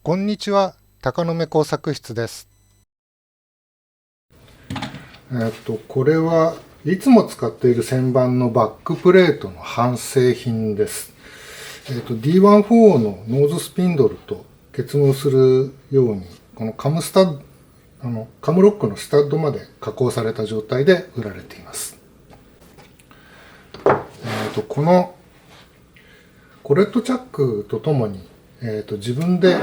こんにちは、鷹の目工作室です。これはいつも使っている旋盤のバックプレートの半製品です。D14 のノーズスピンドルと結合するように、このカムロックのスタッドまで加工された状態で売られています。このコレットチャックとともに、自分で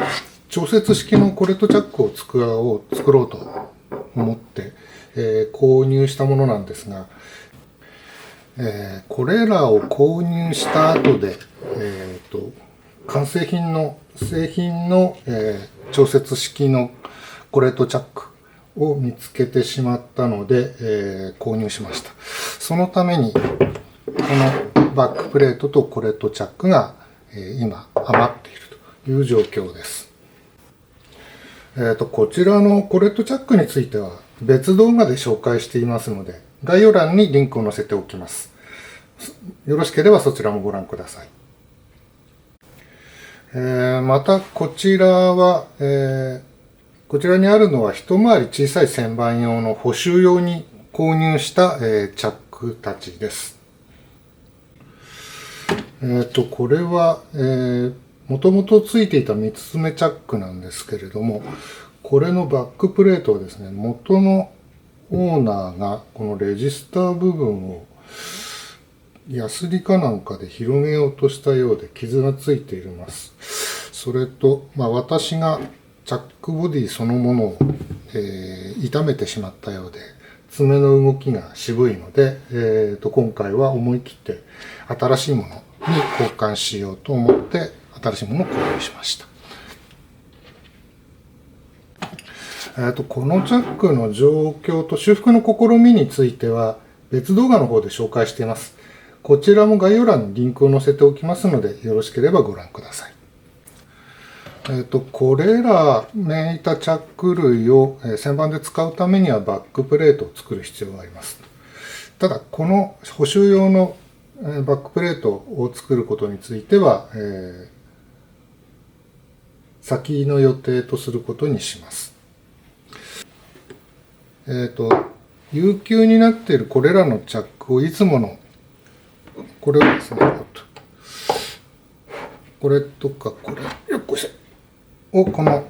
調節式のコレットチャックを作ろうと思って、購入したものなんですが、これらを購入した後で、製品の、調節式のコレットチャックを見つけてしまったので、購入しました。そのためにこのバックプレートとコレットチャックが、今余っているという状況です。こちらのコレットチャックについては別動画で紹介していますので、概要欄にリンクを載せておきます。よろしければそちらもご覧ください。またこちらにあるのは一回り小さい旋盤用の補修用に購入した、チャックたちです。これは、もともとついていた三つ爪チャックなんですけれども、これのバックプレートはですね、元のオーナーがこのレジスター部分をヤスリかなんかで広げようとしたようで傷がついています。それと、私がチャックボディそのものを、傷めてしまったようで、爪の動きが渋いので、今回は思い切って新しいものに交換しようと思って新しいものを購入しました。このチャックの状況と修復の試みについては別動画の方で紹介しています。こちらも概要欄にリンクを載せておきますので、よろしければご覧ください。これらめいたチャック類を旋盤で使うためにはバックプレートを作る必要があります。ただ、この補修用のバックプレートを作ることについては、先の予定とすることにします。有給になっているこれらのチャックをいつもの、これをですね、これとかこれ、よっこいしょをこの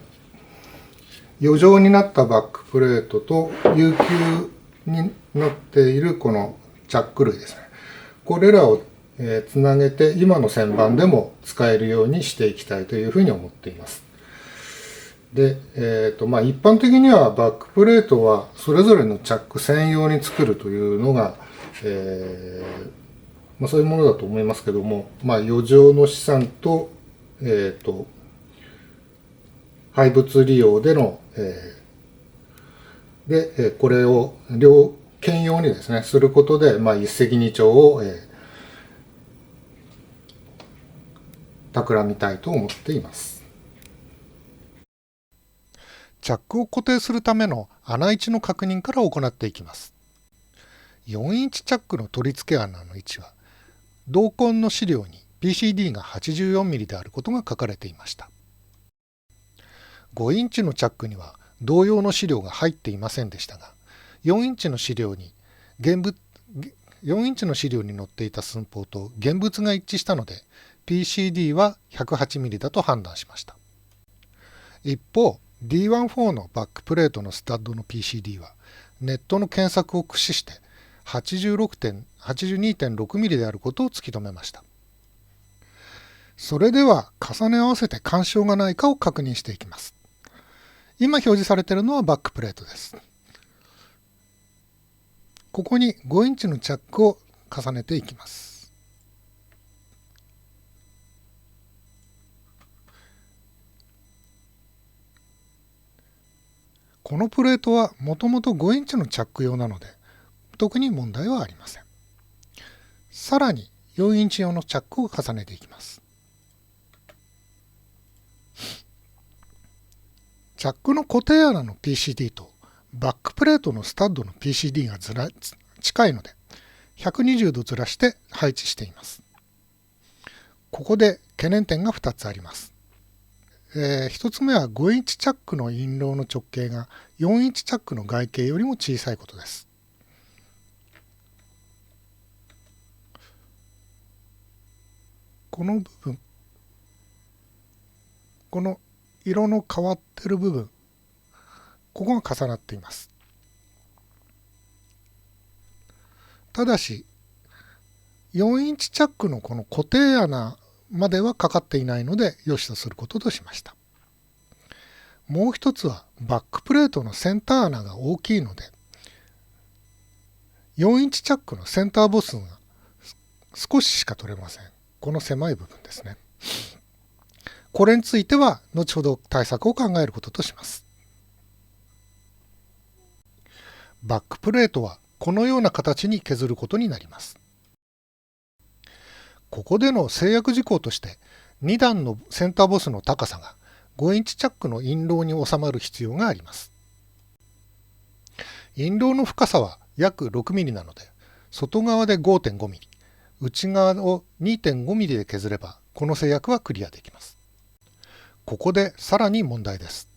余剰になったバックプレートと有給になっているこのチャック類ですね。これらをつなげて今の旋盤でも使えるようにしていきたいというふうに思っています。で、一般的にはバックプレートはそれぞれのチャック専用に作るというのが、そういうものだと思いますけども、余剰の資産と、廃物利用での、これを兼用にですね、することで、一石二鳥を、企みたいと思っています。チャックを固定するための穴位置の確認から行っていきます。4インチチャックの取り付け穴の位置は、同梱の資料に PCD が 84mm であることが書かれていました。5インチのチャックには同様の資料が入っていませんでしたが、4インチの資料に載っていた寸法と現物が一致したので、PCD は 108mm だと判断しました。一方、D14 のバックプレートのスタッドの PCD は、ネットの検索を駆使して 82.6mm であることを突き止めました。それでは重ね合わせて干渉がないかを確認していきます。今表示されているのはバックプレートです。ここに5インチのチャックを重ねていきます。このプレートはもともと5インチのチャック用なので、特に問題はありません。さらに4インチ用のチャックを重ねていきます。チャックの固定穴の PCD とバックプレートのスタッドの PCD が近いので、120度ずらして配置しています。ここで懸念点が2つあります。1つ目は5インチチャックの印籠の直径が4インチチャックの外径よりも小さいことです。この部分、この色の変わっている部分、ここが重なっています。ただし、4インチチャックのこの固定穴まではかかっていないので、良しとすることとしました。もう一つは、バックプレートのセンター穴が大きいので、4インチチャックのセンター母数が少ししか取れません。この狭い部分ですね。これについては、後ほど対策を考えることとします。バックプレートはこのような形に削ることになります。ここでの制約事項として、2段のセンターボスの高さが5インチチャックの印籠に収まる必要があります。印籠の深さは約6ミリなので、外側で 5.5 ミリ、内側を 2.5 ミリで削れば、この制約はクリアできます。ここでさらに問題です。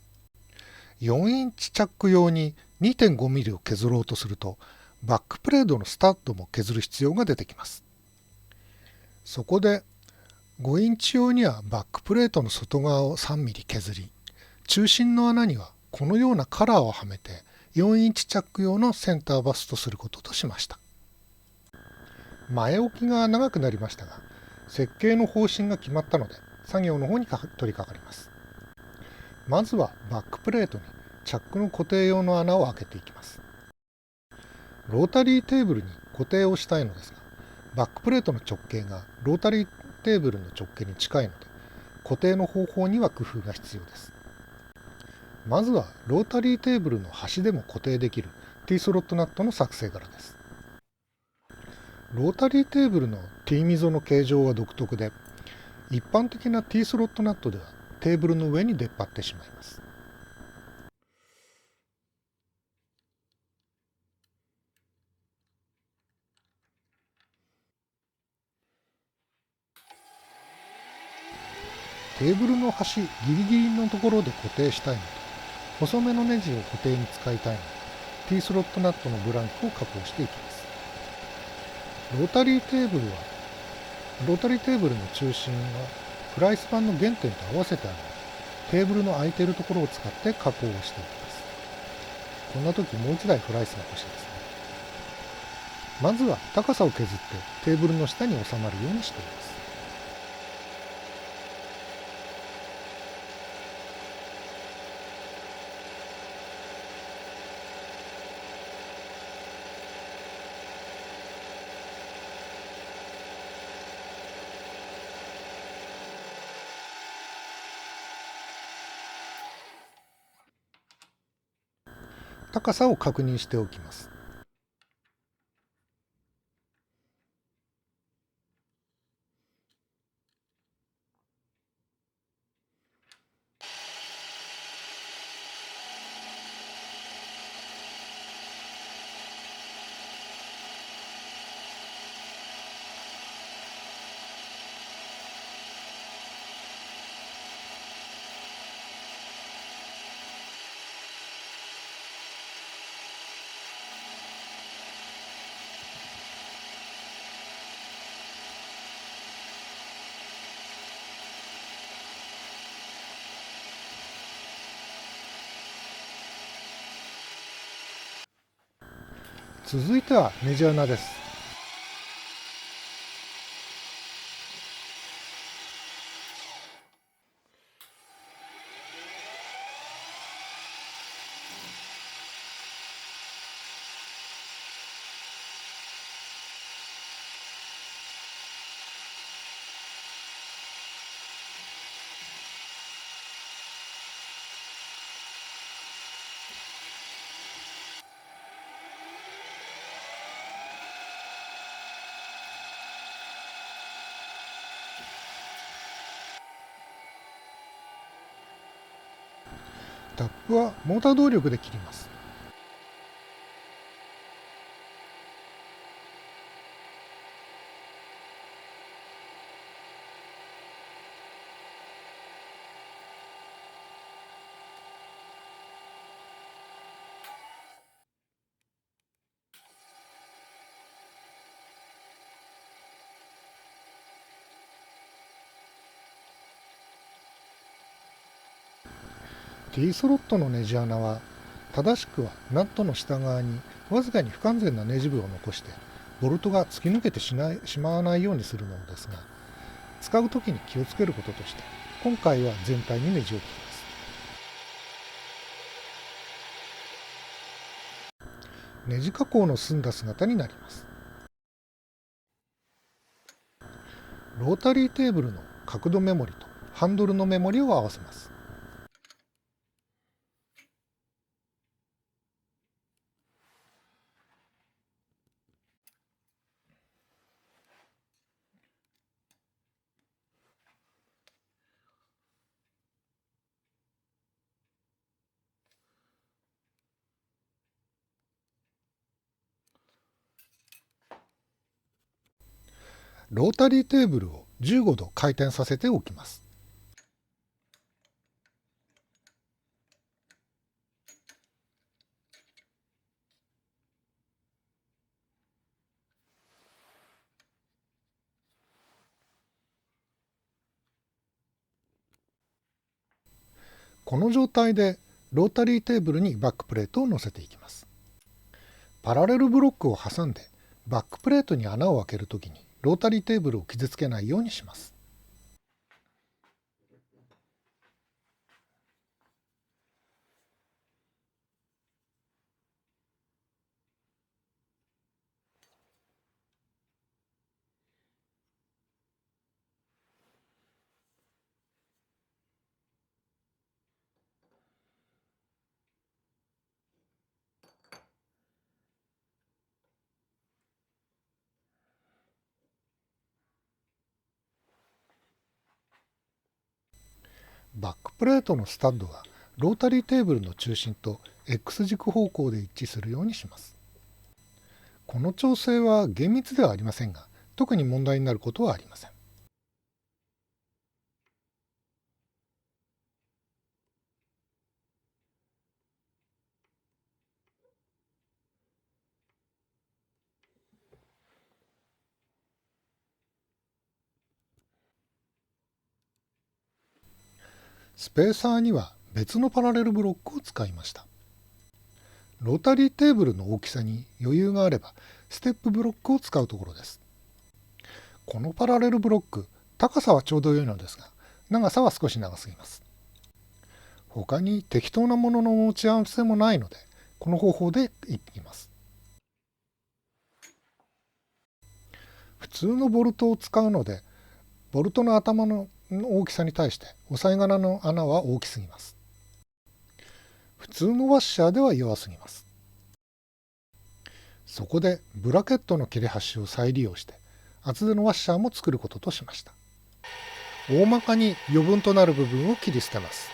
4インチチャック用に 2.5 ミリを削ろうとすると、バックプレートのスタッドも削る必要が出てきます。そこで5インチ用にはバックプレートの外側を3ミリ削り、中心の穴にはこのようなカラーをはめて4インチチャック用のセンターバスとすることとしました。前置きが長くなりましたが、設計の方針が決まったので、作業の方に取り掛かります。まずはバックプレートにチャックの固定用の穴を開けていきます。ロータリーテーブルに固定をしたいのですが、バックプレートの直径がロータリーテーブルの直径に近いので、固定の方法には工夫が必要です。まずはロータリーテーブルの端でも固定できる T スロットナットの作成からです。ロータリーテーブルの T 溝の形状は独特で、一般的な T スロットナットではテーブルの上に出っ張ってしまいます。テーブルの端ギリギリのところで固定したいのと、細めのネジを固定に使いたいので、T スロットナットのブランクを加工していきます。ロータリーテーブルの中心はプライス板の原点と合わせてあるので、テーブルの空いているところを使って加工をしていきます。こんな時もう一台フライスが欲しいですね。まずは高さを削ってテーブルの下に収まるようにしています。高さを確認しておきます。続いてはネジ穴です。タップはモーター動力で切ります。T スロットのネジ穴は正しくはナットの下側にわずかに不完全なネジ部を残してボルトが突き抜けてしまわないようにするものですが、使うときに気をつけることとして今回は全体にネジを切ります。ネジ加工の済んだ姿になります。ロータリーテーブルの角度メモリとハンドルのメモリを合わせます。ロータリーテーブルを15度回転させておきます。この状態でロータリーテーブルにバックプレートを乗せていきます。パラレルブロックを挟んでバックプレートに穴を開けるときにロータリーテーブルを傷つけないようにします。バックプレートのスタッドはロータリーテーブルの中心と X 軸方向で一致するようにします。この調整は厳密ではありませんが、特に問題になることはありません。スペーサーには別のパラレルブロックを使いました。ロータリーテーブルの大きさに余裕があればステップブロックを使うところです。このパラレルブロック、高さはちょうど良いのですが、長さは少し長すぎます。他に適当なものの持ち合わせもないので、この方法でいきます。普通のボルトを使うので、ボルトの頭の大きさに対して押さえ金の穴は大きすぎます。普通のワッシャーでは弱すぎます。そこでブラケットの切れ端を再利用して厚手のワッシャーも作ることとしました。大まかに余分となる部分を切り捨てます。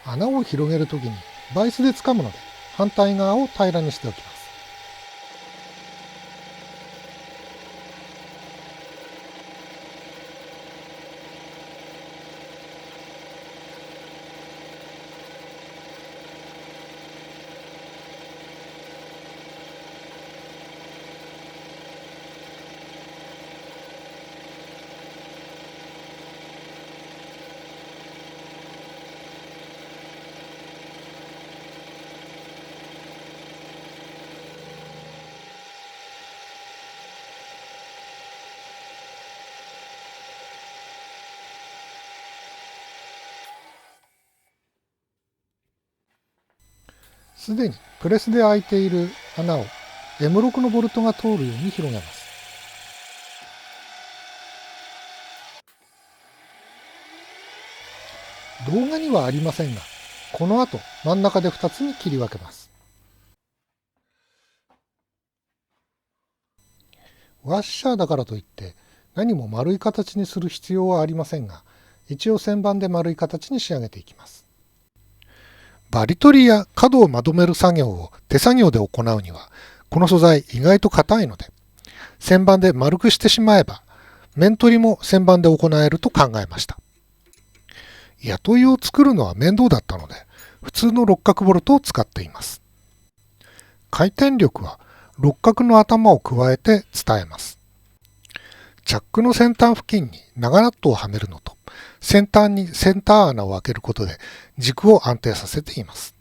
穴を広げるときにバイスで掴むので、反対側を平らにしておきます。すでにプレスで開いている穴を M6 のボルトが通るように広げます。動画にはありませんが、この後真ん中で2つに切り分けます。ワッシャーだからといって何も丸い形にする必要はありませんが、一応旋盤で丸い形に仕上げていきます。バリ取りや角をまとめる作業を手作業で行うには、この素材意外と硬いので、旋盤で丸くしてしまえば、面取りも旋盤で行えると考えました。雇いを作るのは面倒だったので、普通の六角ボルトを使っています。回転力は六角の頭を加えて伝えます。チャックの先端付近に長ナットをはめるのと、先端にセンター穴を開けることで軸を安定させています。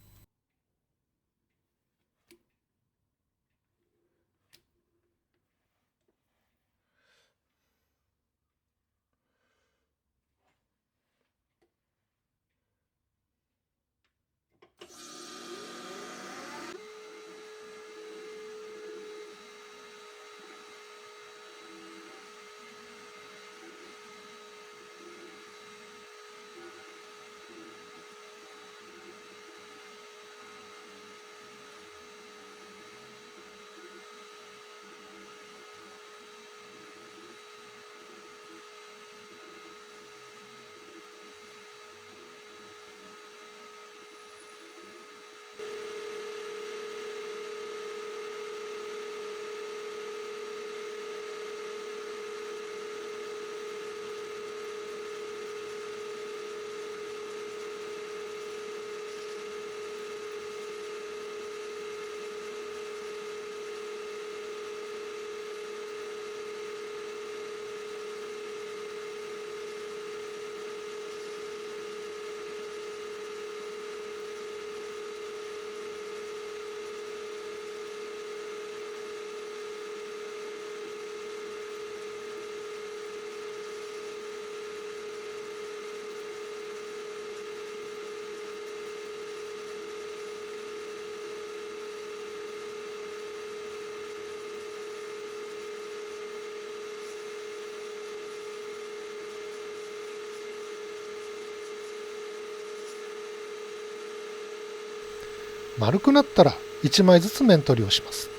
丸くなったら1枚ずつ面取りをします。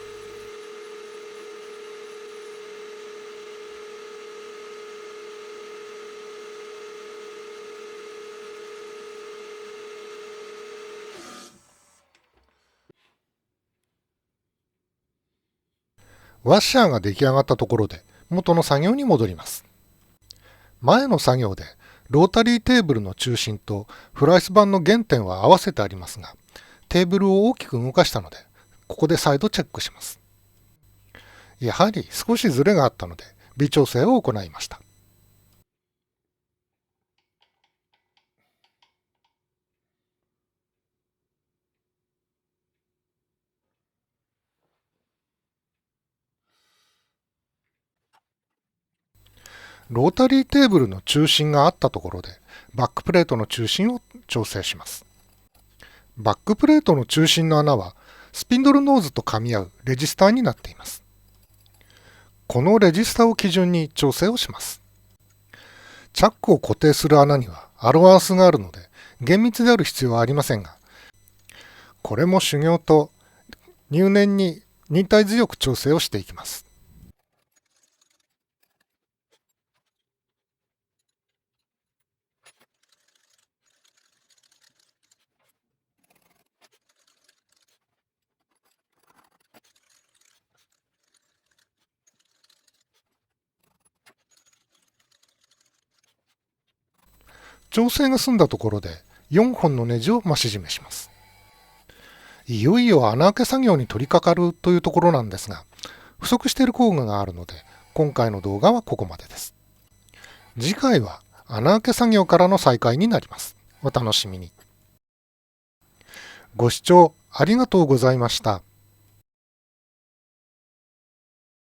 ワッシャーが出来上がったところで元の作業に戻ります。前の作業でロータリーテーブルの中心とフライス板の原点は合わせてありますが、テーブルを大きく動かしたので、ここで再度チェックします。やはり少しズレがあったので微調整を行いました。ロータリーテーブルの中心があったところでバックプレートの中心を調整します。バックプレートの中心の穴はスピンドルノーズと噛み合うレジスターになっています。このレジスターを基準に調整をします。チャックを固定する穴にはアロアンスがあるので厳密である必要はありませんが、これも修行と入念に忍耐強く調整をしていきます。調整が済んだところで4本のネジを増し締めします。いよいよ穴開け作業に取り掛かるというところなんですが、不足している工具があるので、今回の動画はここまでです。次回は穴開け作業からの再開になります。お楽しみに。ご視聴ありがとうございました。